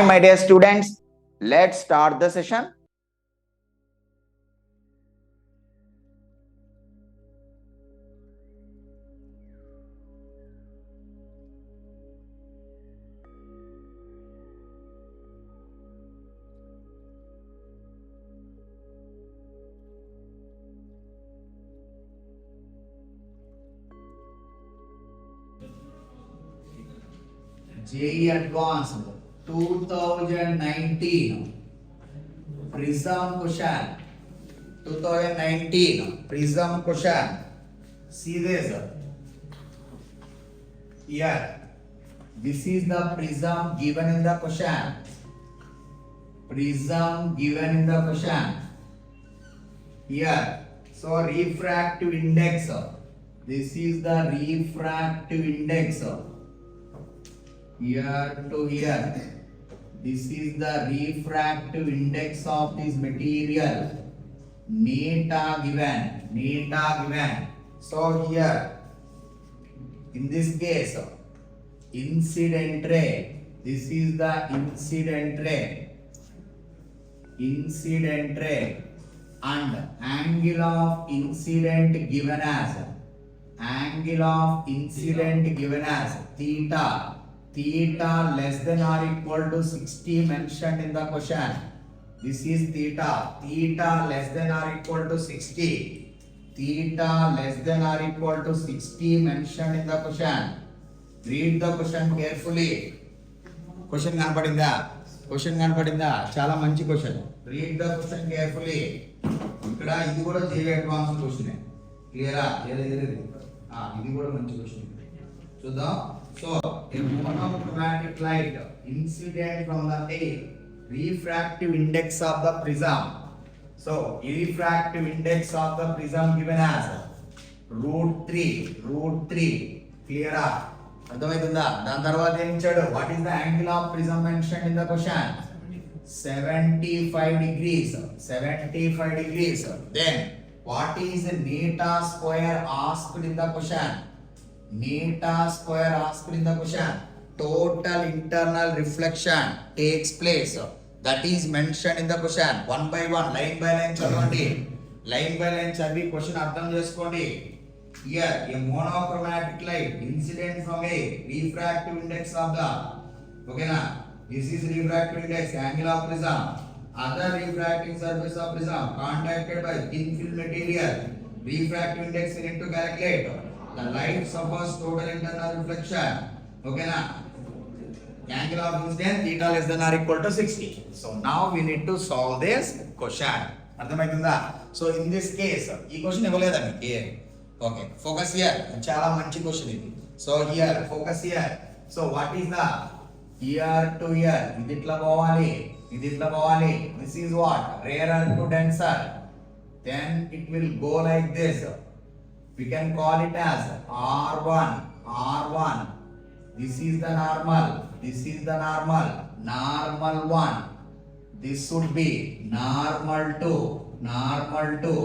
my dear students, let's start the session. JEE Advanced 2019 Prism question. 2019 Prism question. See this here. This is the prism given in the question. Prism given in the question. Here. So refractive index. This is the refractive index. Here to here. This is the refractive index of this material. Neta given. Neta given. So here, in this case, incident ray. This is the incident ray. Incident ray. And angle of incident given as. Angle of incident given as theta. Theta less than or equal to 60 mentioned in the question. This is theta. Theta less than or equal to 60. Theta less than or equal to 60 mentioned in the question. Read the question carefully. Question కనపడిందా? Question కనపడిందా? చాలా మంచి question. Read the question carefully. ఇక్కడ ఇది కూడా JEE advance question. క్లియరా? ఇది కూడా మంచి question. చూద్దాం. So, a monochromatic light incident from the air, refractive index of the prism. So, refractive index of the prism given as √3. Clear? అర్థమవుతుందా? దాని తర్వాత ఏం ఇచ్చాడు? What is the angle of prism mentioned in the question? 75 degrees. 75 degrees. Then, what is the neta square asked in the question? Neta square asked in the question. Total internal reflection takes place. That is mentioned in the question. One by one, line by line చదవండి. Line by line చదివి question అర్థం చేసుకోండి. Here, a monochromatic light incident from a refractive index of the. Okay na? This is refractive index, angle of prism. Other refracting surface of prism contacted by thin film material. Refractive index we need to calculate. The light suffers total internal reflection. Okay na? Angle of incident theta less than or equal to 60. So now we need to solve this question. అర్థమైతుందా? So in this case, ఈ question ఇవ్వలేదా మీకు? Okay, focus here. చాలా మంచి question ఇది. So here, focus here. So what is the here to here? ఇది ఇట్లా పోవాలి. ఇది ఇట్లా పోవాలి. This is what? Rarer to denser. Then it will go like this. We can call it as R1. This is the normal. This is the normal. Normal 1. This should be normal 2. Normal 2.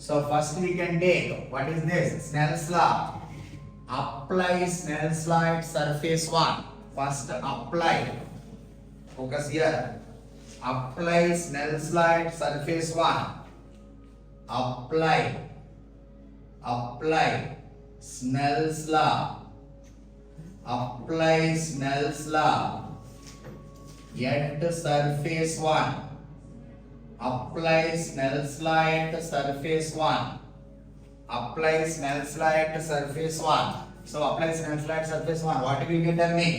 So first we can take, what is this? Snell's law. Apply Snell's law at surface 1. First apply. Focus here. Apply Snell's law at surface 1. Apply Snell's law. Apply Snell's law at surface 1. Apply Snell's law at surface 1. Apply Snell's law at surface 1. So apply Snell's law at surface 1. What will you tell me?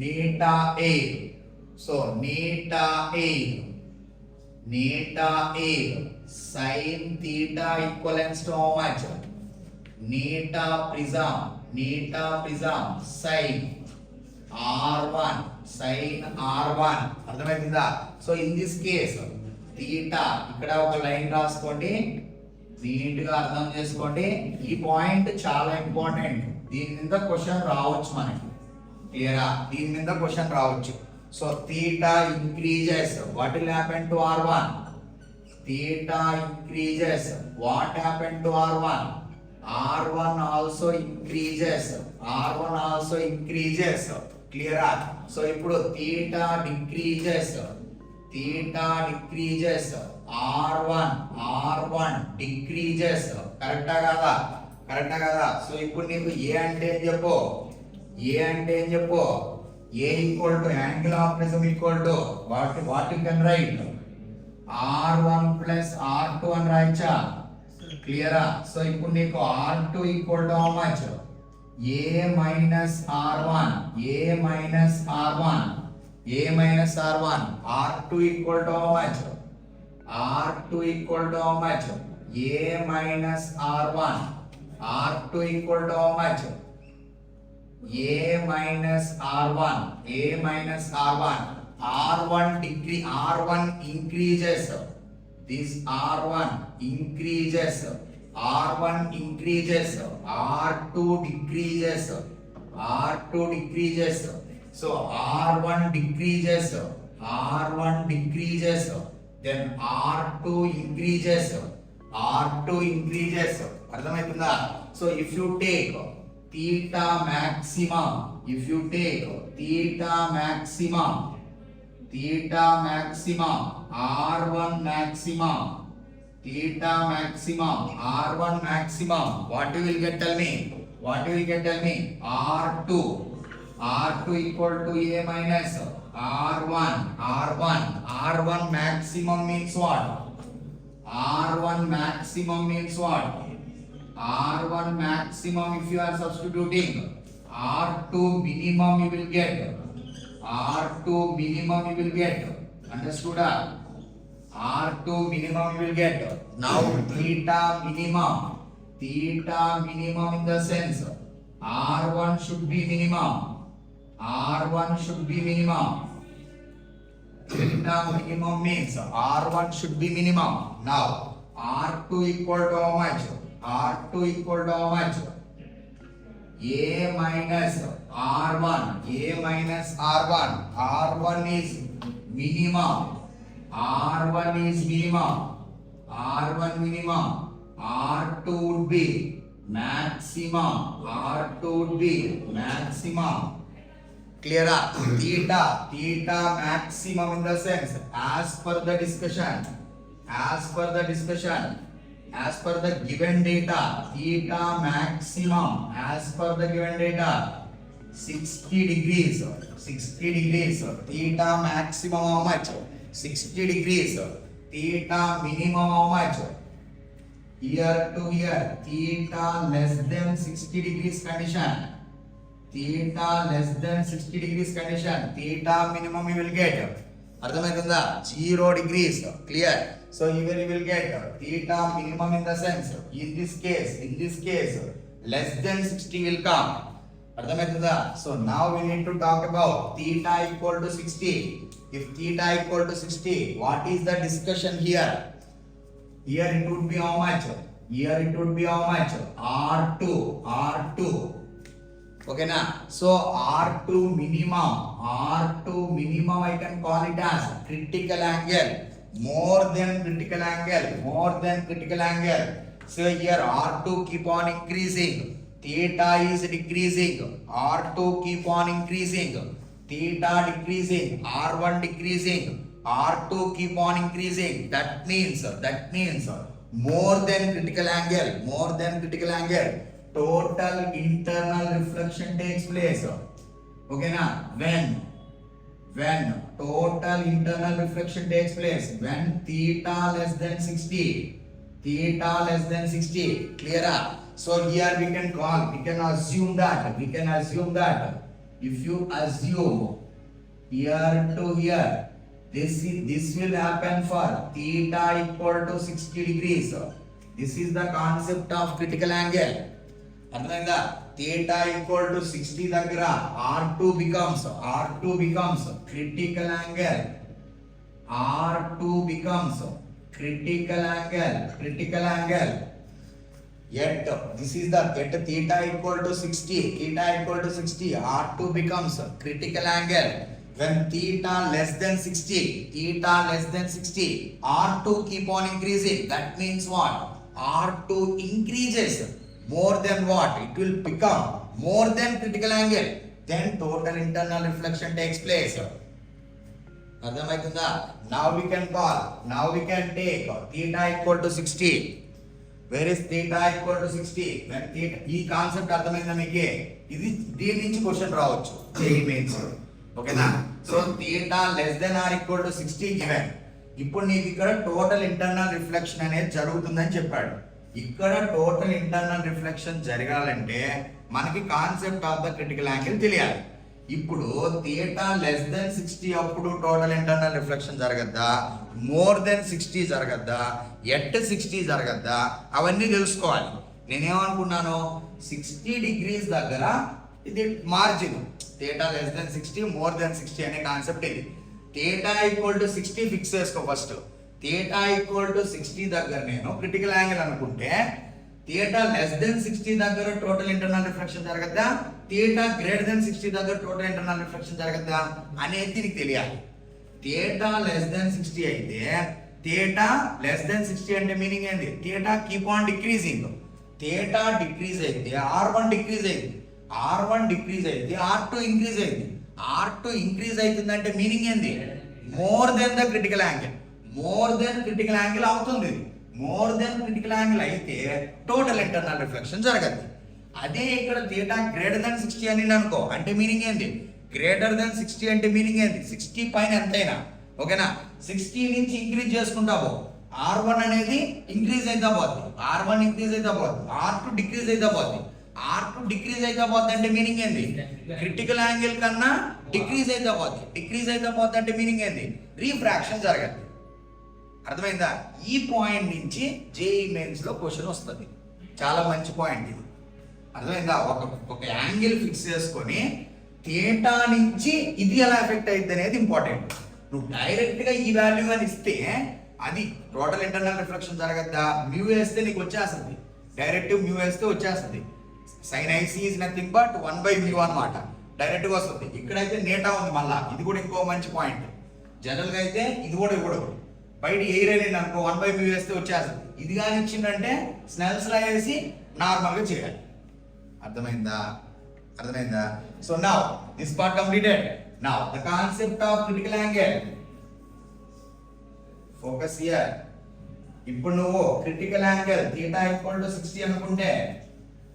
Neta A. So neta A sin theta equivalents to how much? Neta prism sin R1 అర్థమైందా? So in this case theta ఇక్కడ ఒక line రాసుకోండి, neat గా అర్థం చేసుకోండి. ఈ point చాలా important. దీని మీద క్వశ్చన్ రావచ్చు మనకి. క్లియరా? దీని మీద క్వశ్చన్ రావచ్చు. So theta increases. What will happen to R1? Theta increases. What happened to R1? R1 also increases. క్లియరా? సో ఇప్పుడు theta decreases r1 decreases. కరెక్టా కదా? సో ఇప్పుడు నీకు ఏ అంటే ఏం చెప్పు? A equal to angle of prism equal to what you can write? R1 plus R2 అని రాయచ్చా? క్లియరా? సో ఇప్పుడు నీకు R2 equal to how much? A minus R1. R2 equal to how much? A minus R1. R2 equal to how much? A minus R1. R1 increases. This R1 increases. R2 decreases. So R1 decreases. Then R2 increases. అర్థమవుతుందా? So if you take theta maximum, R1 maximum, what you will get, tell me? R2 equal to A minus R1 maximum means what? R1 maximum, if you are substituting R2 minimum you will get. Understood? R2 minimum you will get. Now theta minimum in the sense R1 should be minimum. Theta minimum means R1 should be minimum. Now R2 equal to how much? A minus R1. R1 is minimum. R2 would be maximum. Clear? Theta maximum in the sense, as per the given data, theta maximum, 60 degrees. Theta maximum how much? 60 degrees. Theta minimum how much? Here to here. Theta less than 60 degrees condition. Theta minimum you will get. అర్థమవుతుందా? 0 degrees. Clear? So here you will get theta minimum in the sense, in this case less than 60 will come. అర్థమవుతుందా? So now we need to talk about theta equal to 60. If theta equal to 60, what is the discussion here? Here it would be how much? R2. Okay na? So R2 minimum I can call it as critical angle, more than critical angle. So here R2 keep on increasing, theta is decreasing. R2 keep on increasing, theta decreasing, R1 decreasing, R2 keep on increasing. That means more than critical angle, total internal reflection takes place. Okay na? When total internal reflection takes place, when theta less than 60. Clear? So here we can assume that if you assume here to here, this will happen for theta equal to 60 degrees. This is the concept of critical angle. అర్థమైందా? theta equal to 60 దగ్గర R2 becomes critical angle. Yet this is the theta equal to 60. R2 becomes critical angle when theta less than 60. R2 keep on increasing. That means what? R2 increases more than what? It will become more than critical angle. then total internal reflection takes place. అర్థమవుతుందా? Now we can take theta equal to 60. Where is theta equal to 60? When theta, ఈ concept అర్థమైందా మీకు? ఇది దీని నుంచి question రావచ్చు JEE mains. ఓకేనా? So theta less than or equal to 60 given. ఇప్పుడు నీకు ఇక్కడ టోటల్ ఇంటర్నల్ రిఫ్లెక్షన్ అనేది జరుగుతుందని చెప్పాడు. ఇక్కడ టోటల్ ఇంటర్నల్ రిఫ్లెక్షన్ జరగాలంటే మనకి concept of the critical angle తెలియాలి. ఇప్పుడు థీటా లెస్ దెన్ 60 అప్పుడు టోటల్ ఇంటర్నల్ రిఫ్లెక్షన్ జరగద్దా, మోర్ దెన్ 60 జరగద్దా, ఎట్ 60 జరగద్దా, అవన్నీ తెలుసుకోవాలి. నేనేమనుకున్నాను, 60 డిగ్రీస్ దగ్గర ఇది margin, theta less than 60 more than 60 అనే కాన్సెప్ట్ ఇది. థీటా ఈక్వల్ టు 60 ఫిక్స్ చేసుకో ఫస్ట్. థీటా ఈక్వల్ టు 60 దగ్గర నేను క్రిటికల్ యాంగిల్ అనుకుంటే థీటా లెస్ దెన్ 60 దగ్గర total internal reflection జరగద్దా, theta greater than 60 దగ్గర టోటల్ ఇంటర్నల్ రిఫ్లెక్షన్ జరగద్దా అనేది నీకు తెలియాలి. థీటా లెస్ దెన్ 60 అయితే, థీటా లెస్ దెన్ 60 అంటే మీనింగ్ ఏంది? Theta keep on decreasing. Theta decrease అయితే R1 డిక్రీజ్ అయింది, R1 డిక్రీజ్ అయితే R2 ఇంక్రీజ్ అయింది, R2 ఇంక్రీజ్ అవుతుందంటే మీనింగ్ ఏంది? More than the critical angle. More than critical angle అవుతుంది. మోర్ దెన్ క్రిటికల్ యాంగిల్ అయితే టోటల్ ఇంటర్నల్ రిఫ్లెక్షన్ జరగదు. అదే ఇక్కడ థీటా గ్రేటర్ దెన్ 60 అని అనుకో, అంటే మీనింగ్ ఏంది? గ్రేటర్ దెన్ 60 అంటే మీనింగ్ ఏంది? 60 పైన ఎంతైనా, ఓకేనా? 60 నుంచి ఇంక్రీజ్ చేసుకుంటావు, R1 అనేది ఇంక్రీజ్ అయితే పోద్ది, R1 ఇంక్రీజ్ అయితే పోద్ది, R2 డిక్రీజ్ అయితే పోద్ది. R2 డిక్రీజ్ అయితే పోద్ది అంటే మీనింగ్ ఏంది? క్రిటికల్ యాంగిల్ కన్నా డిక్రీజ్ అయితే పోద్ది. డిక్రీజ్ అయితే పోద్ది అంటే మీనింగ్ ఏంది? రీఫ్రాక్షన్ జరగదు. అర్థమైందా? ఈ పాయింట్ నుంచి JEE మెయిన్స్ లో క్వశ్చన్ వస్తుంది. చాలా మంచి పాయింట్ ఇది. అర్థమైందా? ఒక యాంగిల్ ఫిక్స్ చేసుకొని థీటా నుంచి ఇది ఎలా ఎఫెక్ట్ అయ్యింది అనేది ఇంపార్టెంట్. నువ్వు డైరెక్ట్ గా ఈ వాల్యూ అని ఇస్తే అది టోటల్ ఇంటర్నల్ రిఫ్లెక్షన్ జరగద్దా, మ్యూ వేస్తే నీకు వచ్చేస్తుంది, డైరెక్ట్ మ్యూ వేస్తే వచ్చేస్తుంది. Sine IC is nothing but 1/μ అనమాట, డైరెక్ట్ గా వస్తుంది. ఇక్కడైతే నేటా ఉంది, మళ్ళా ఇది కూడా ఇంకో మంచి పాయింట్. జనరల్ గా అయితే ఇది కూడా ఇవ్వడు, బయట ఎయిర్ అనేది అనుకో 1/μ వేస్తే వచ్చేస్తుంది. ఇది కానీ ఇచ్చిందంటే స్నెల్స్ లా వేసి నార్మల్ గా చేయాలి. అర్థమైందా? So now this part completed. Now the concept of critical angle, focus here. ఇప్పుడు నువ్వు critical angle theta equal to 60 అనుకుంటే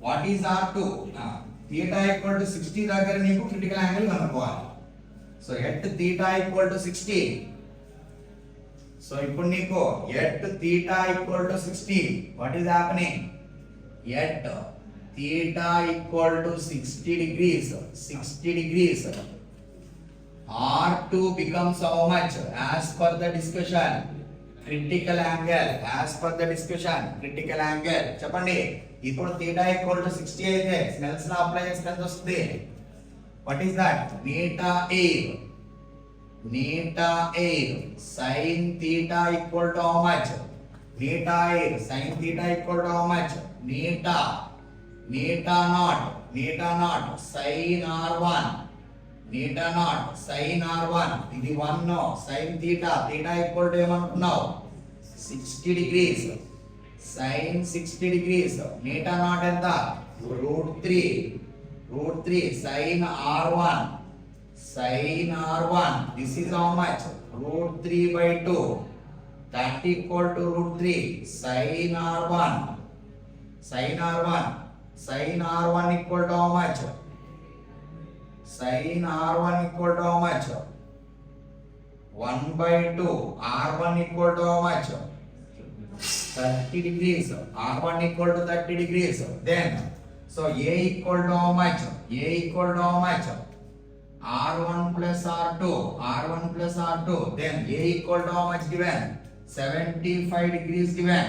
what is R2? Theta equal to 60 దగ్గర నీకు క్రిటికల్ యాంగిల్ కనుక్కోవాలి. So at theta equal to 60, so ఇప్పుడు నీకు at theta equal to 60 what is happening? At theta equal to 60 degrees, R2 becomes how much? As per the discussion, critical angle. As per the discussion, critical angle. చెప్పండి. ఇప్పుడు theta equal to 60 అయితే Snell's law apply చేస్తే ఎంత వస్తుంది? What is that? నీటా air sin theta equal to how much? Neta air sin theta equal to how much? Neta naught sin R1, neta naught sin R1. ఇది 1 sin theta equal to ఏమనుకున్నావు? 60 degrees. sin 60 degrees. neta naught ఎంత? √3 sin R1. This is how much? √3/2. That equal to √3 sin R1 equal to how much? Sin R1 equal to how much? 1/2. R1 equal to how much? 30 degrees. R1 equal to 30 degrees. Then, so A equal to how much? R1 plus R2. Then A equal to how much given? 75 degrees given.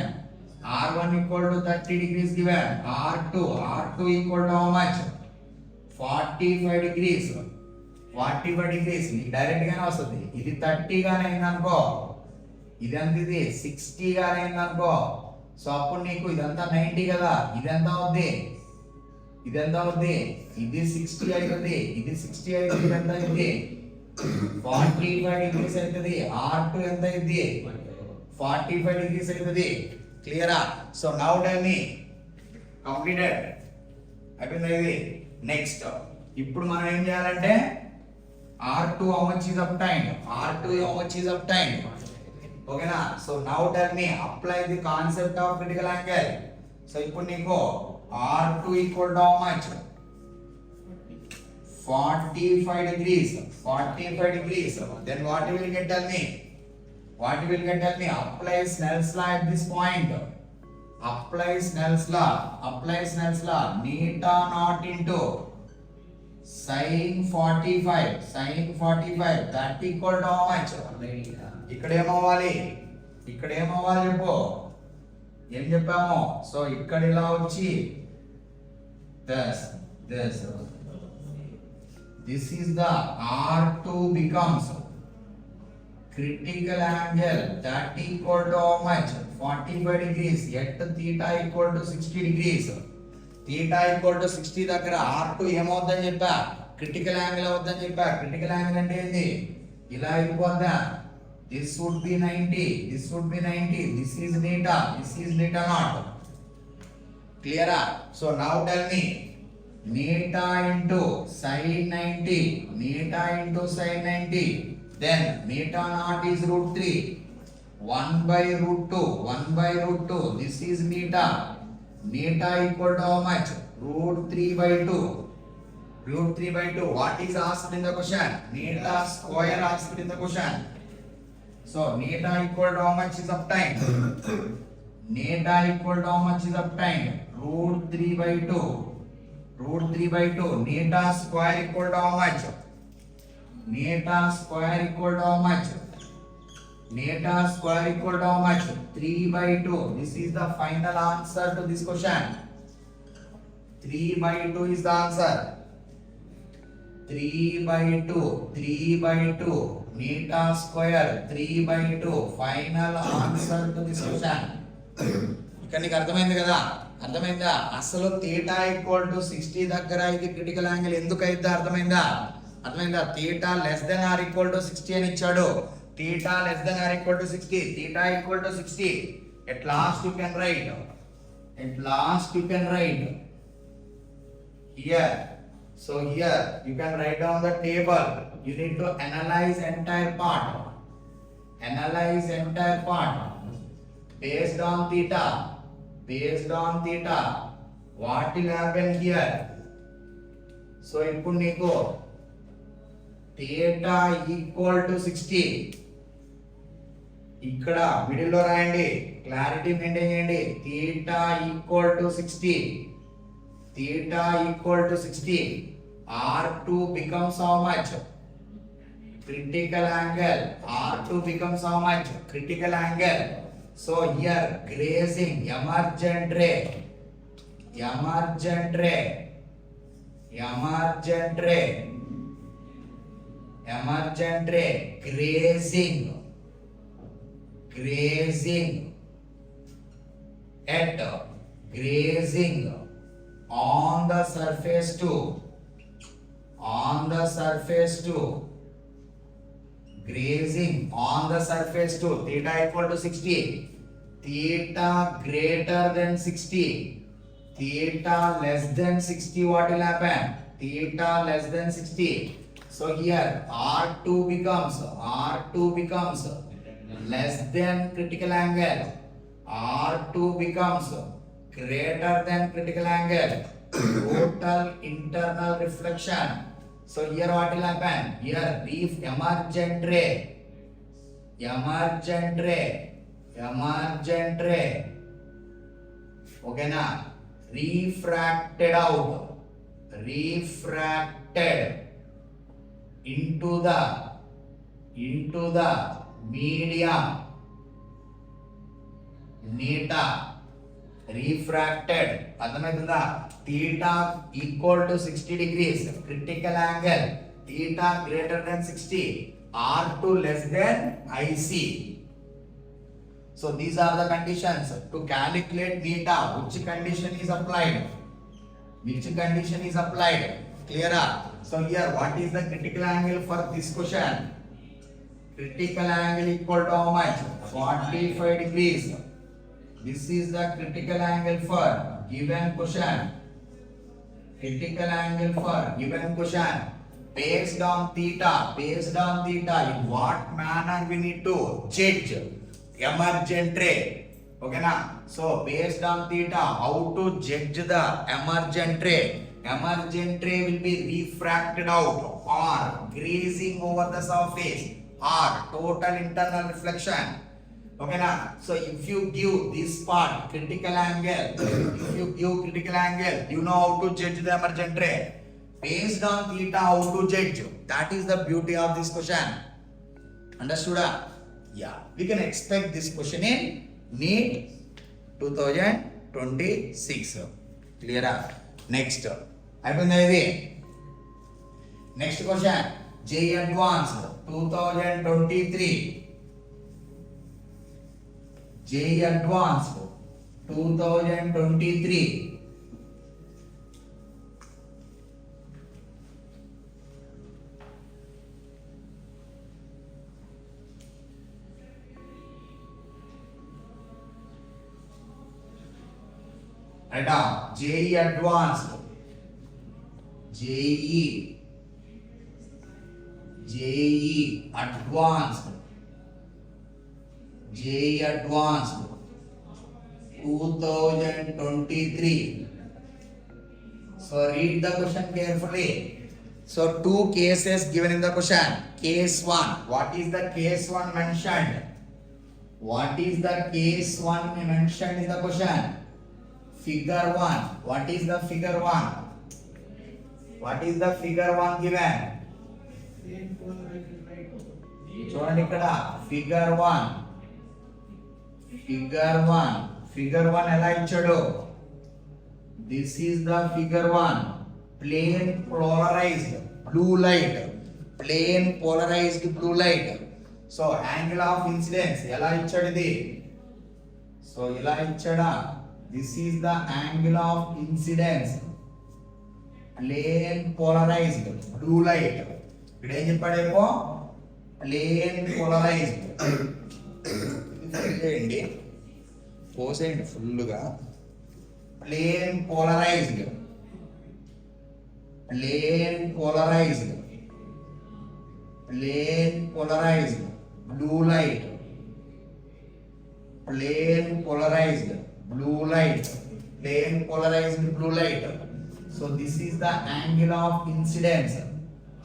R1 equal to 30 degrees given. R2 equal to how much? 45 degrees. Direct గానే వస్తుంది. ఇది 30 గానే అయింది అనుకో, ఇదంతా ఇది 60 గానే అయింది అనుకో. సో అప్పుడు నీకు ఇదంతా 90 కదా, ఇదంతా అవుద్ది. ఇది 60 అవుతుంది, ఇది 60 అవుతుంది, ఇదంతా అయింది 45 degrees అవుతుంది. R2 ఎంత అయింది? 45 degrees అవుతుంది. క్లియరా? So now tell me, completed అయిపోయింది ఇది. నెక్స్ట్ ఇప్పుడు మనం ఏం చేయాలంటే R2 how much is obtained? R2 how much is obtained? Okay na? So now tell me, apply the concept of critical angle. So ఇప్పుడు నీకు R2 equal to how much? 45 degrees. 45 degrees. Then what you will get, tell me? What you will get, tell me? Apply Snell's law at this point. Apply Snell's law. Apply Snell's law. Neta naught into sin 45. Sin 45. That equal to how much? ఇక్కడ ఏమవ్వాలి? ఇక్కడ ఏమవ్వాలి చెప్పు? ఏం చెప్పాము? So ఇక్కడ ఇలా వచ్చి this is the R2 becomes critical angle that equal to how much? 45 degrees. Yet theta equal to 60 degrees. Theta equal to 60 దగ్గర R2 ఏమవుతుందని చెప్పా? క్రిటికల్ యాంగిల్ అవుతుందని చెప్పా. క్రిటికల్ యాంగిల్ అంటే ఏంది? ఇలా అయిపోద్దా? This would be 90. This would be 90. This is theta. This is theta naught. Clear? So now tell me. Theta into sin 90. Theta into sin 90. Then theta naught is root 3. 1 by root 2. 1 by root 2. This is theta. Theta equal to how much? Root 3 by 2. Root 3 by 2. What is asked in the question? Theta square asked in the question. So theta equal to how much is obtained? Theta equal to how much is obtained? Root 3 by 2. Root 3 by 2. Theta square equal to how much? Theta square equal to how much? Theta square equal to how much? 3 by 2. This is the final answer to this question. 3 by 2 is the answer. 3 by 2. 3 by 2. Theta square 3 by 2. Final answer to this question. ఇక్కడ నీకు అర్థమైంది కదా? అర్థమైందా? అసలు theta equal to 60 దగ్గర ఇది critical angle ఎందుకు అయితే అర్థమైందా? అర్థమైందా? Theta less than or equal to 60 అని ఇచ్చాడు. Theta less than or equal to 60. Theta equal to 60. At last you can write. At last you can write here. So here you can write down the table. You need to analyze entire part. Analyze entire part. Based on theta. Based on theta. What will happen here? So ఇప్పుడు నీకు theta equal to 60. ఇక్కడ middle లో రాయండి. Clarity maintain చేయండి. theta equal to 60. Theta equal to 60. R2 becomes how much? Critical angle. R2 becomes how much? Critical angle. So here grazing, emergent ray, emergent ray, emergent ray, emergent ray, grazing, grazing at grazing on the surface to, on the surface to, grazing on the surface to, theta equal to 60, theta greater than 60, theta less than 60, what will happen? Theta less than 60. So here R2 becomes less than critical angle. R2 becomes greater than critical angle. Total internal reflection. So here what will happen? Here emergent ray, emergent ray, emergent ray. Okay na? Refracted out, refracted into the medium theta. Refracted. అర్థమవుతుందా? theta equal to 60 degrees. Critical angle. Theta greater than 60. R2 less than IC. So these are the conditions to calculate theta. Which condition is applied? Which condition is applied? Clear? So here what is the critical angle for this question? Critical angle equal to how much? 45 degrees. This is the critical angle for given question. critical angle for given question based on theta, in what manner we need to judge emergent ray. Okay na? So based on theta, how to judge the emergent ray? Emergent ray will be refracted out or grazing over the surface or total internal reflection. Okay na? So if you give this part critical angle, you know how to judge the emergent ray. Based on theta, how to judge? That is the beauty of this question. Understood? Yeah. We can expect this question in NEET 2026. Clear? Next. Next question. JEE Advanced 2023. JEE Advanced 2023. Write down JEE Advanced. JEE Advanced. JEE Advanced 2023. So read the question carefully. So two cases given in the question. Case 1. What is the case 1 mentioned? What is the case 1 mentioned in the question? Figure 1. What is the figure 1? What is the figure 1 given? చూడండి ఇక్కడ figure 1 ఎలా ఇచ్చాడు? This is the figure 1. Plane polarised blue light. So angle of incidence ఎలా ఇచ్చాడు ఇది? So ఇలా ఇచ్చాడా? This is the angle of incidence plane polarised blue light. ఇక్కడ ఏం చెప్పాడేమో ప్లేన్ పోలరైజ్డ్. చేయండి, పోసేయండి ఫుల్గా. Plane polarised blue light. Plane polarised blue light. So this is the angle of incidence.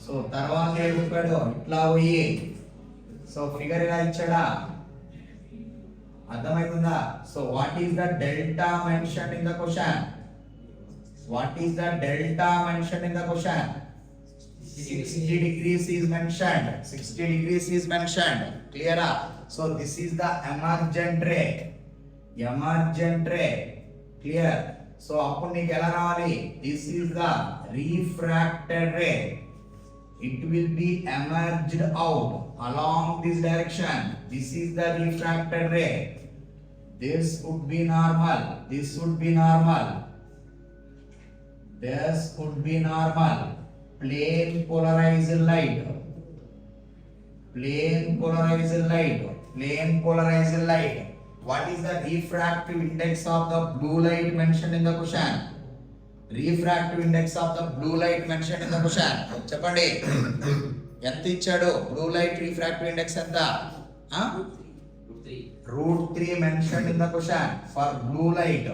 So తర్వాత ఏం చెప్పాడు? ఇట్లా పోయి సో ఫిగర్ ఇలా ఇచ్చాడా? అర్థమవుతుందా? So what is the delta mention in the question? 60 degrees is mentioned. Clear? So this is the emergent ray. Clear? So అప్పుడు నీకు ఎలా రావాలి? This is the refracted ray. It will be emerged out along this direction. This is the refracted ray. This would be normal. This would be normal. Plane polarized light. What is the refractive index of the blue light mentioned in the question? చెప్పండి, ఎంత ఇచ్చాడు? Blue light refractive index ఎంత? √3 mentioned in the question for blue light.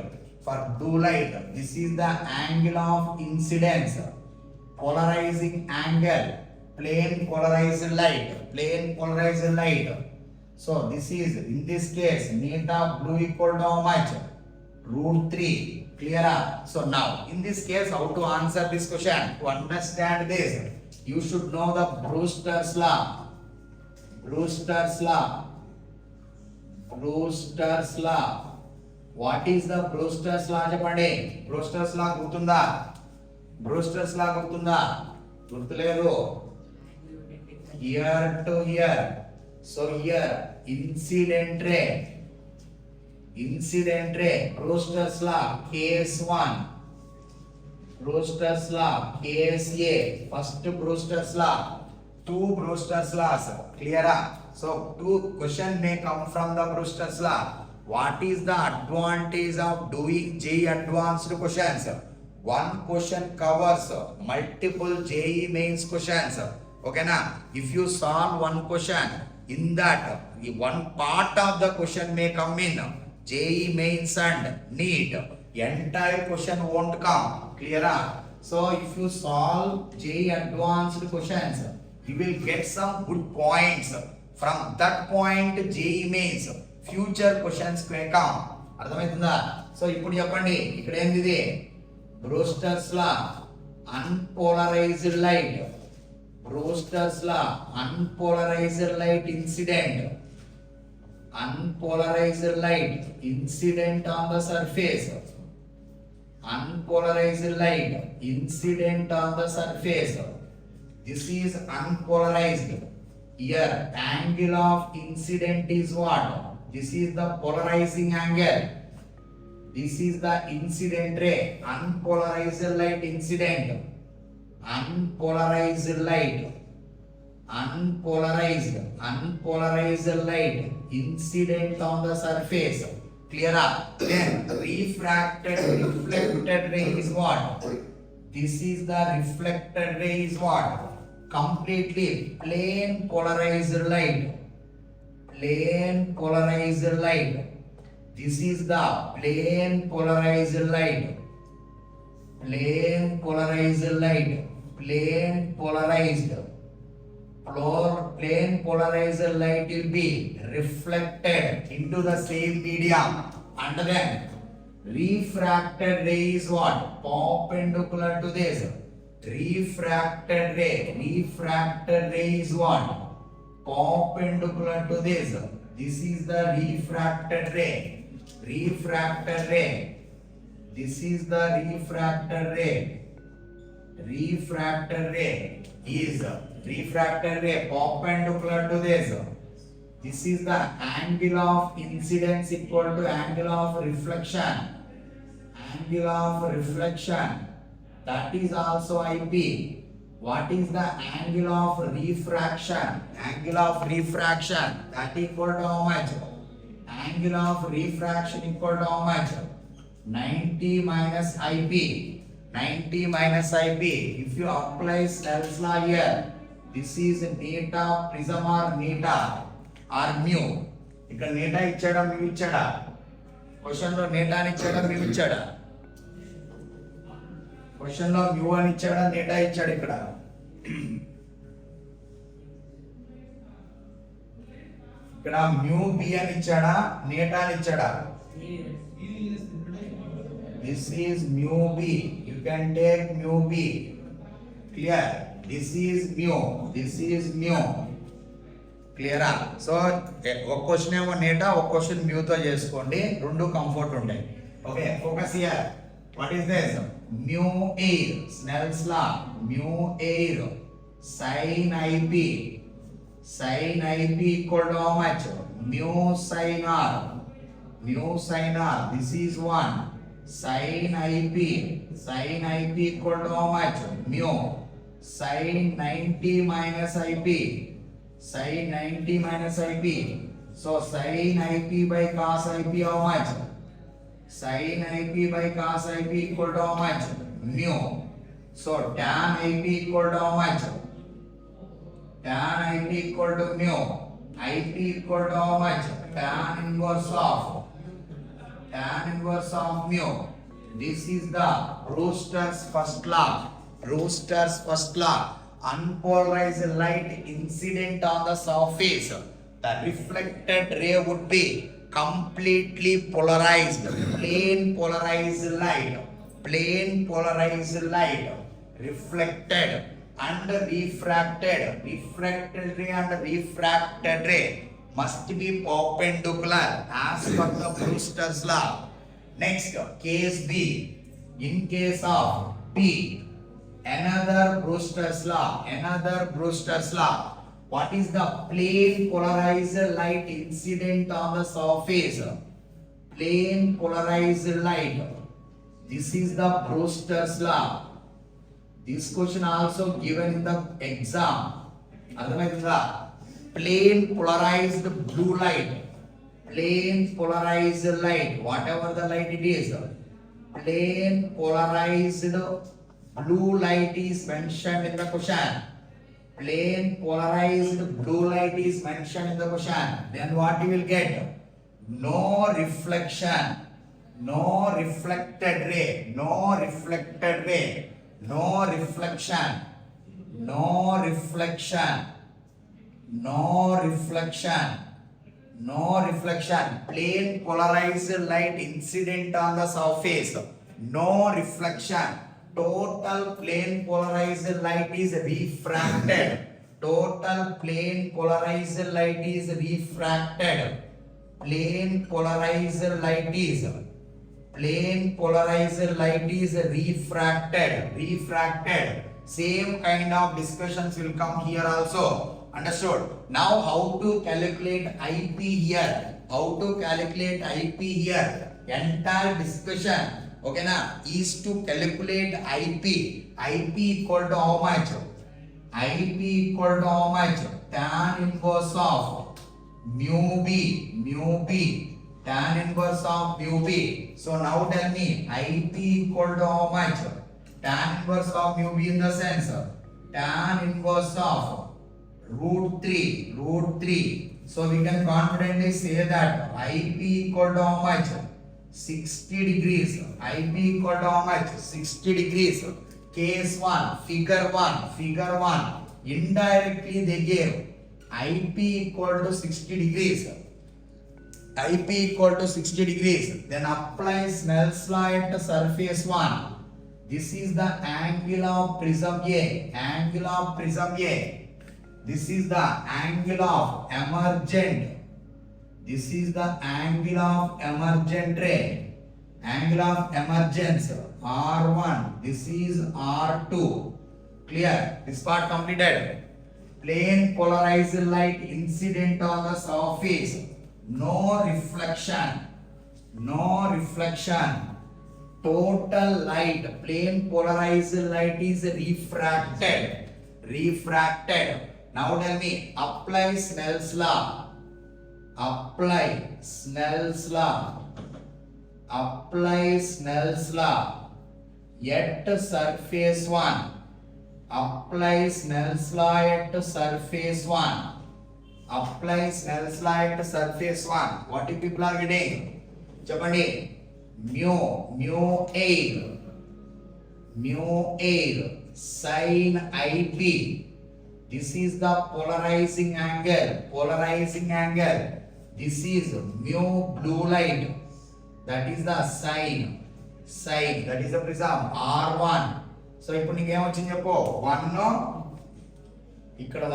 This is the angle of incidence, polarizing angle, plane polarized light. So this is, in this case, net of blue equal to how much? √3. Clear? So now in this case, how to answer this question? To understand this, you should know the Brewster's law. What is the Brewster's law? చెప్పండి. Brewster's law గుర్తుందా? గుర్తులేదు. Here to here. So here incident ray. Brewster's law case 1. Case A. First Brewster's law. Two Brewster's laws. Clear? So two question may come from the Brewster's law. What is the advantage of doing JEE advanced questions? one question covers multiple JEE mains questions. Okay na? If you solve one question, in that one part of the question may come in JEE mains and NEET. Entire question won't come. Clear? So if you solve JEE advanced questions, you will get some good points. From that point JEE mains future questions may come. అర్థమవుతుందా? So ఇప్పుడు చెప్పండి, ఇక్కడ ఏంది ఇది? Brewster's law unpolarized light, Brewster's law unpolarized light incident, unpolarized light incident on the surface, unpolarized light incident on the surface. This is unpolarized. Here angle of incident is what? This is the polarizing angle. This is the incident ray. Unpolarized light incident, unpolarized light, unpolarized light incident on the surface. Clear up? Then refracted reflected ray is what? This is the reflected ray is what? Completely plane polarized light, plane polarized light. This is the plane polarized light, plane polarized light, plane polarized. Plane polarized light will be reflected into the same medium, and then refracted ray is what? Perpendicular to this. Refracted ray is what? Perpendicular to this. This is the refracted ray. Refracted ray. This is the refracted ray. Refracted ray is refracted ray perpendicular to this. This is the angle of incidence equal to angle of reflection. Angle of reflection, that is also IP. What is the angle of refraction? Angle of refraction, that equal to how much? Angle of refraction equal to how much? 90 minus IP. 90 minus IP. If you apply Snell's law here, this is neta prism or neta or mu. ఇక్కడ neta ఇచ్చాడా mu ఇచ్చాడా? Question లో neta అని ఇచ్చాడా mu ఇచ్చాడా? Question లో mu అని ఇచ్చాడా neta ఇచ్చాడు? ఇక్కడ ఇక్కడ mu b అని ఇచ్చాడా neta అని ఇచ్చాడా? This is mu b. You can take mu b. Clear? This is mu. This is mu. Clear? So ఒక క్వశ్చన్ ఏమో నేటా, ఒక క్వశ్చన్ mu తో చేసుకోండి, రెండు కంఫర్ట్ ఉంటాయి. Okay, focus here. What is this? mu air. Snell's law. mu air sin ip. Sin ip equal to how much? Mu sin r. Mu sin r. This is 1. Sin ip equal to how much? Mu. Sin 90 minus ip. Sin 90 minus ip. So sin ip by cos ip how much? Sin ip by cos ip equal to how much? Mu. So tan ip equal to how much? Tan ip equal to mu. Ip equal to how much? Tan inverse of mu. This is the Brewster's first law. Brewster's first law. Unpolarized light incident on the surface, the reflected ray would be completely polarized. Plane polarized light. Plane polarized light. Reflected and refracted. Refracted ray and refracted ray must be perpendicular as per the Brewster's law. Next, case B. In case of B, another Brewster's law. Another Brewster's law. What is the plane polarized light incident on the surface? Plane polarized light. This is the Brewster's law. This question also given in the exam. అర్థమైందా? Plane polarized blue light. Plane polarized light, whatever the light it is, Plane polarized blue light is mentioned in the question. Plane polarized blue light is mentioned in the question. Then what you will get? No reflection, no reflected ray, no reflected ray, no reflection, no reflection, no reflection, no reflection. Plane polarized light incident on the surface, no reflection. Total plane polarized light is refracted. Total plane polarized light is refracted. Plane polarized light is refracted. Same kind of discussions will come here also. Understood? Now how to calculate IP here? How to calculate IP here? Entire discussion, okay na, is to calculate IP. IP equal to how much? IP equal to how much? Tan inverse of mu b, tan inverse of mu b. So now tell me IP equal to how much? Tan inverse of mu b in the sense tan inverse of root 3. So we can confidently say that IP equal to how much? 60 degrees. IP equal to how much? 60 degrees. Case 1, figure 1. Indirectly they gave IP equal to 60 degrees. IP equal to 60 degrees. Then apply Snell's law at surface 1. This is the angle of prism A. Angle of prism A. This is the angle of emergent. This is the angle of emergent ray. Angle of emergence R1. This is R2. Clear? This part completed. Plane polarized light incident on the surface. No reflection. No reflection. Total light, plane polarized light is refracted. Refracted. Now tell me, apply Snell's law. Apply Snell's law. Apply Snell's law. At surface 1. Apply Snell's law at surface 1. Apply Snell's law at surface 1. What you people are getting? Chapandi. Mu air sin IP. This is the polarizing angle. This is mu blue light. That is the sin. That is the prism R1. So ఇప్పుడు నీకు ఏమొచ్చింది చెప్పు 1 ఇక్కడ 1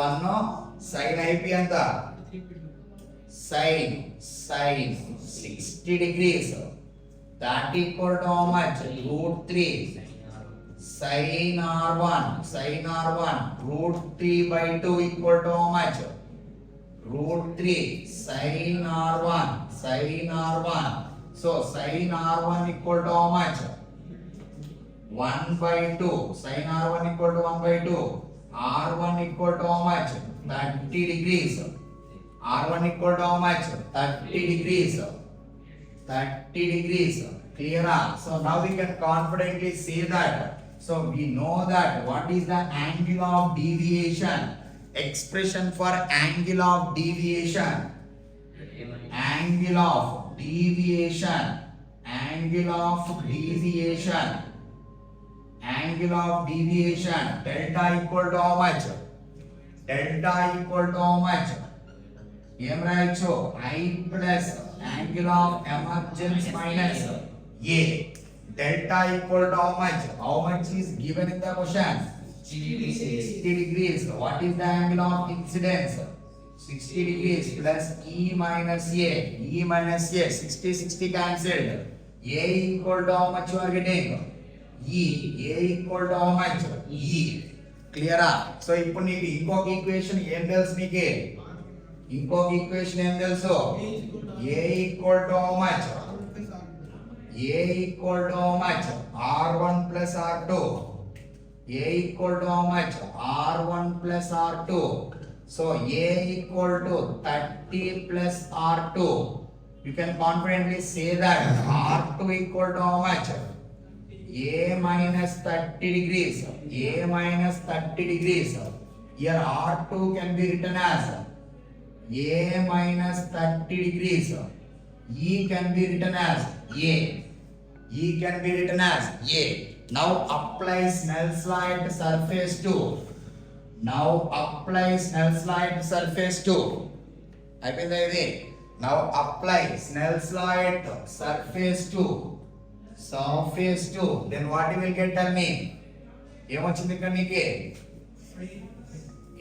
sin IP ఎంత sin 60 degrees. That equal to how much? Root 3 sin R1 root 3 by 2 equal to how much? Root 3 sin R1. So sin R1 equal to how much? 1 by 2. Sin R1 equal to 1 by 2. R1 equal to how much? 30 degrees. R1 equal to how much? 30 degrees. Clear? So now we can confidently say that. So we know that what is the angle of deviation. Expression for angle of deviation. Angle of deviation. Delta equal to how much? ఏం రాయొచ్చు? I plus angle of emergence minus A. Delta equal to how much? How much is given in the question? 60 degrees. What is the angle of incidence? 60 degrees plus E minus A. 60 cancelled. A equal to how much you are getting? E. A equal to how much? E. Clear? So ఇప్పుడు నీకు ఇంకొక equation ఏం తెలుసు నీకే? ఇంకొక equation ఏం తెలుసు? A equal to how much? R1 plus R2. A equal to how much? R1 plus R2. So A equal to 30 plus R2. You can confidently say that R2 equal to how much? A minus 30 degrees. A minus 30 degrees. Here R2 can be written as A minus 30 degrees. E can be written as A. E can be written as A. Now apply Snell's light surface 2. Now apply Snell's light surface 2. అయిపోయిందా ఇది? Now apply Snell's light surface 2. Surface 2. Then what you will get, tell me? ఏమొచ్చింది ఇక్కడ నీకు?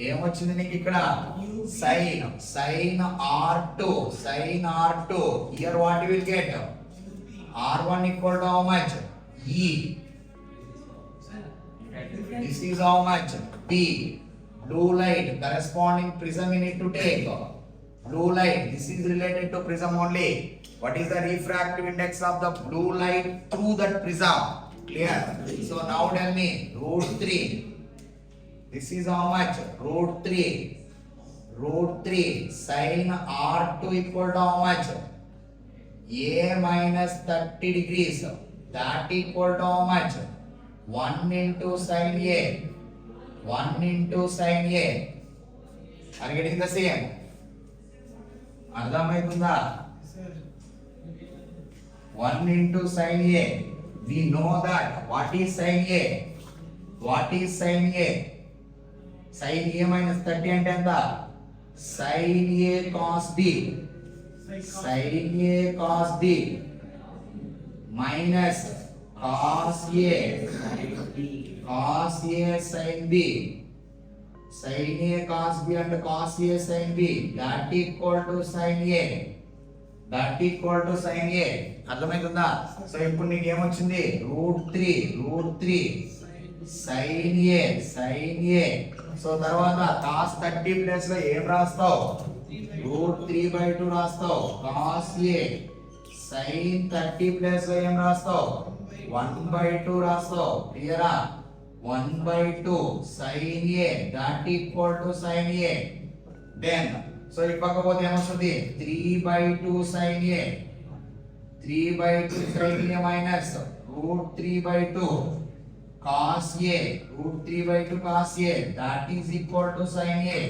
ఏమొచ్చింది నీకు ఇక్కడ? Sin R2. Sin R2. Here what you will get? R1 equal to how much? E. This is how much? P. Blue light corresponding prism you need to take. Blue light, this is related to prism only. What is the refractive index of the blue light through that prism? Clear? So now tell me, root 3. This is how much? Root 3. Root 3 sin R2 equal to how much? A minus 30 degrees. That equal to how much? 1 into sin A. 1 into sin A. Are you getting the same? అర్థమవుతుందా? 1 into sin A. We know that. What is sin A? What is sin A? Sin A minus 30 అంటే ఎంత? Sin A cos B. Sin A cos B minus cos A. Cos A sin B. Sin A cos B and cos A sin B. That equal to sin A. That equal to sin A. అర్థమవుతుందా? So ఇప్పుడు నీకు ఏమొచ్చింది? Root 3 sin A. Sin A. So తర్వాత cos 30 place లో ఏం రాస్తావు? Root 3/2 రాస్తావు. cos A. sin 30 place లో ఏం రాస్తావు? 1/2 రాస్తావు. క్లియరా? 1/2 sin A. That equal to sin A. Then so ఈ పక్క పోతే ఏమొస్తుంది? 3/2 sin A. 3/2 sin A minus root 3/2 cos A. root 3/2 cos A. That is equal to sin A.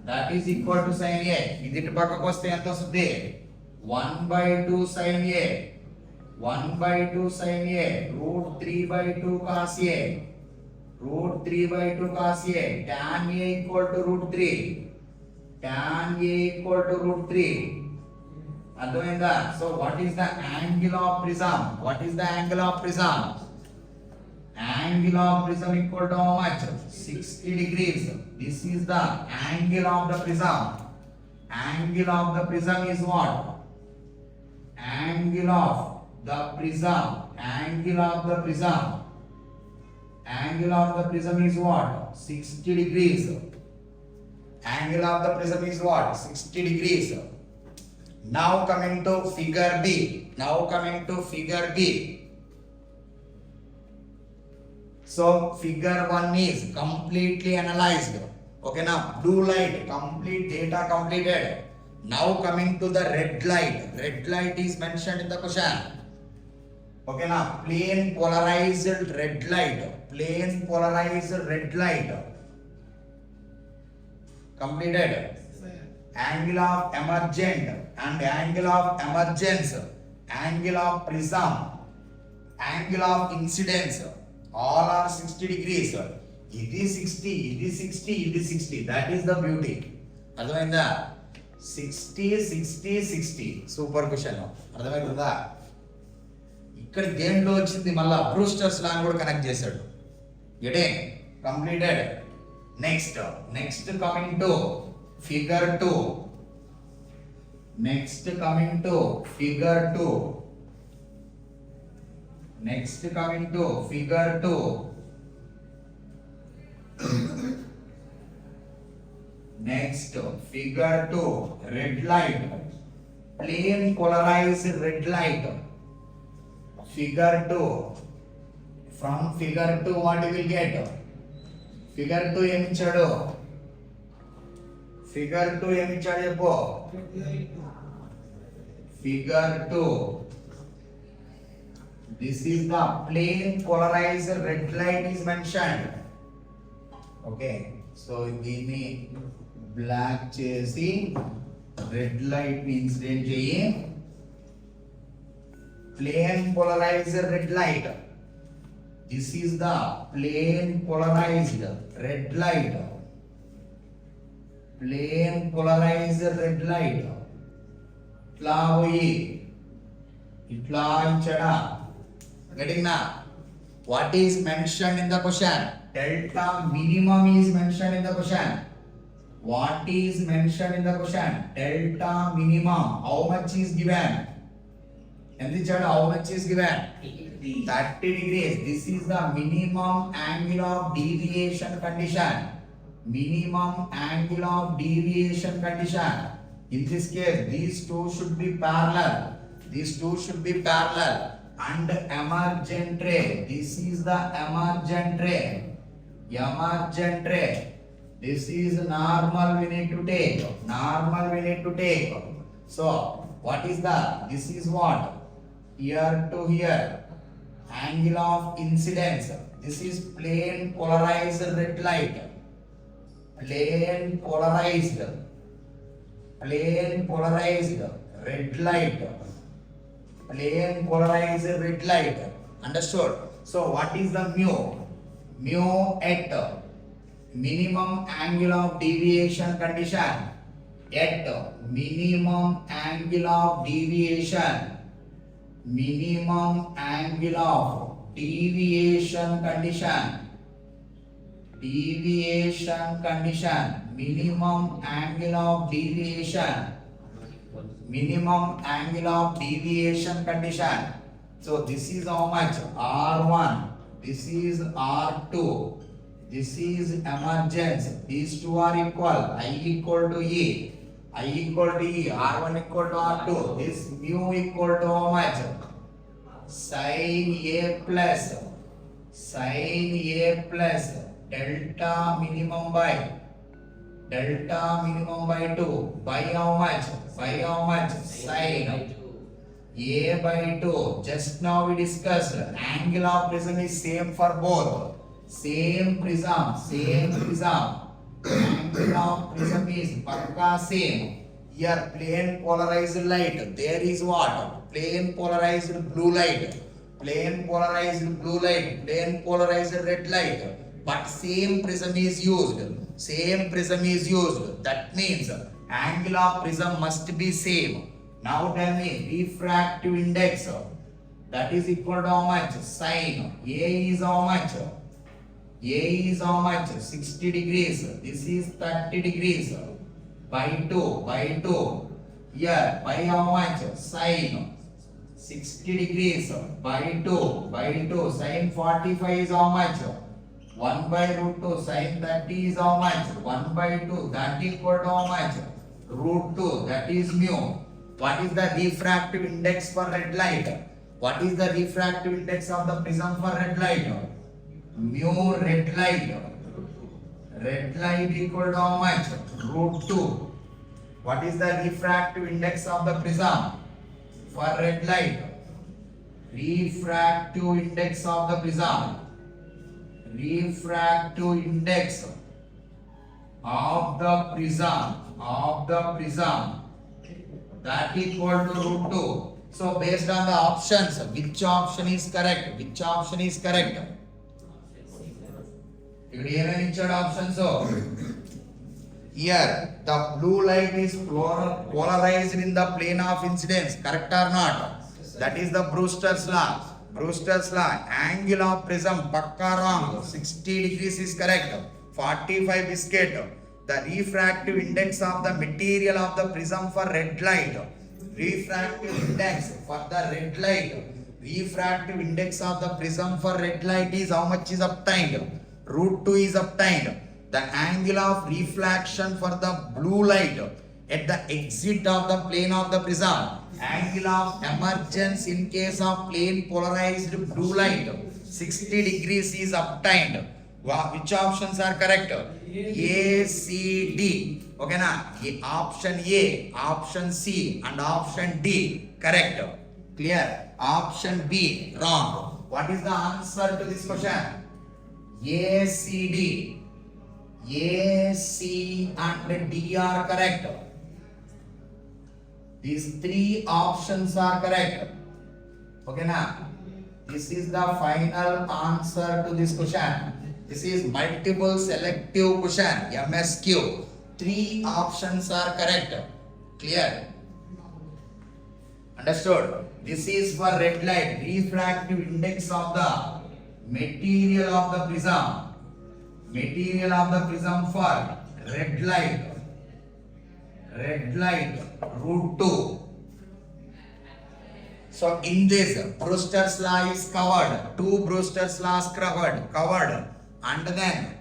That is equal to sin A. ఇది ఇటు పక్కకు వస్తే ఎంత వస్తుంది? 1/2 sin A. 1/2 sin A. root 3/2 cos A. root 3/2 cos A. tan A equal to root 3. Tan A equal to root 3. అర్థమైందా? So what is the angle of prism? What is the angle of prism? Angle of prism equal to how much? 60 degrees. This is the angle of the prism. Angle of the prism is what? Angle of the prism. Angle of the prism. Angle of the prism is what? 60 degrees. Angle of the prism is what? 60 degrees. Now coming to figure B. Now coming to figure B. So figure 1 is completely analyzed. Okay, now blue light, complete data completed. Now coming to the red light. Red light is mentioned in the question. Okay, now plane polarized red light. Plane polarized red light. Completed. Angle of emergent and angle of emergence. Angle of prism. Angle of incidence. All are 60 degrees. ఇది 60, ఇది 60, ఇది 60. That is the beauty. అర్థమైందా? 60, 60, 60. Super question. అర్థమైందా? ఇక్కడ దేంట్లో వచ్చింది? మళ్ళా Brewster's లా కూడా కనెక్ట్ చేశాడు. Get it? Completed. Next coming to figure 2. Next coming to figure 2. Next coming to figure 2. Next figure 2. Red light. Plane polarized red light. Figure 2. From figure 2 what you will get? Figure 2 ఏమి ఇచ్చాడు? Figure 2 ఏమి ఇచ్చాడు చెప్పు? Figure 2. This is the plane polarized red light is mentioned. Okay, so దీన్ని black చేసి red light ని incident చేయి. Plane polarized red light. This is the plane polarized red light. Plane polarized red light. ఇట్లా పోయి ఇట్లా ఇచ్చడా. Getting now? What is mentioned in the question? Delta minimum is mentioned in the question. What is mentioned in the question? Delta minimum. How much is given? And the chart, how much is given? 30 degrees. This is the minimum angle of deviation condition. Minimum angle of deviation condition. In this case, these two should be parallel. These two should be parallel. And emergent ray. This is the emergent ray. Emergent ray. This is normal we need to take. Normal we need to take. So, what is the? This is what? Here to here. Angle of incidence. This is plane polarized red light. Plane polarized. Plane polarized red light. Plane polarized red light. Understood? So what is the mu? Mu at minimum angle of deviation condition. At minimum angle of deviation. Minimum angle of deviation condition. Deviation condition. Minimum angle of deviation. Minimum angle of deviation condition. So this is how much? R1. This is R2. This is emergence. These two are equal. I equal to E. I equal to E. R1 equal to R2. This mu equal to how much? Sin A plus. Sin A plus. Delta minimum by. Delta minimum by 2. By how much? By how much? Sin A by 2. Just now we discussed angle of prism is same for both. Same prism. Same prism. Angle of prism is pakka same. Here plane polarized light. There is what? Plane polarized blue light. Plane polarized blue light. Plane polarized red light. But same prism is used. Same prism is used. That means angle of prism must be same. Now tell me refractive index. That is equal to how much? Sin. A is how much? A is how much? 60 degrees. This is 30 degrees. By 2. By 2. Here by how much? Sin. 60 degrees. By 2. By 2. Sin 45 is how much? 1 by root 2. Sin 30 is how much? 1 by 2. That equal to how much? Root 2. That is mu. What is the refractive index for red light? What is the refractive index of the prism for red light? Mu red light. Red light equal to how much? Root 2. What is the refractive index of the prism for red light? Refractive index of the prism. Refractive index of the prism. That equal to root 2. So based on the options, which option is correct? Which option is correct? If you have any options, so here the blue light is polarized in the plane of incidence. Correct or not? That is the Brewster's law. Brewster's law. Angle of prism pakka wrong. 60 degrees is correct. 45 biscuit. The refractive index of the material of the prism for red light. Refractive index for the red light. Refractive index of the prism for red light is how much is obtained? Root 2 is obtained. The angle of reflection for the blue light at the exit of the plane of the prism. Angle of emergence in case of plane polarized blue light 60 degrees is obtained. Which options are correct? A, C, D. Okay na? Option A, option C and option D correct. Clear? Option B, wrong. What is the answer to this question? A, C, D. A, C and D are correct. These three options are correct. Okay now. This is the final answer to this question. This is multiple selective question, MSQ. Three options are correct. Clear? Understood? This is for red light, refractive index of the material of the prism. Material of the prism for red light. Red light, root 2. So in this, Brewster's law is covered. Two Brewster's laws covered. And then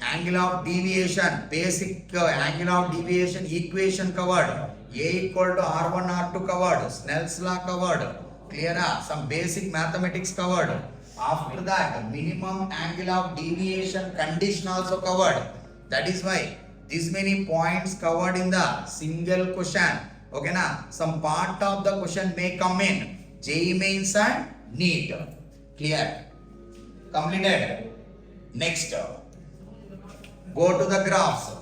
angle of deviation, basic angle of deviation equation covered. A equal to R1 R2 covered. Snell's law covered. Clear? Some basic mathematics covered. After that, minimum angle of deviation condition also covered. That is why this many points covered in the single question. Okay na? Some part of the question may come in JEE mains and NEET. Clear? Completed. Next. Go to the graphs.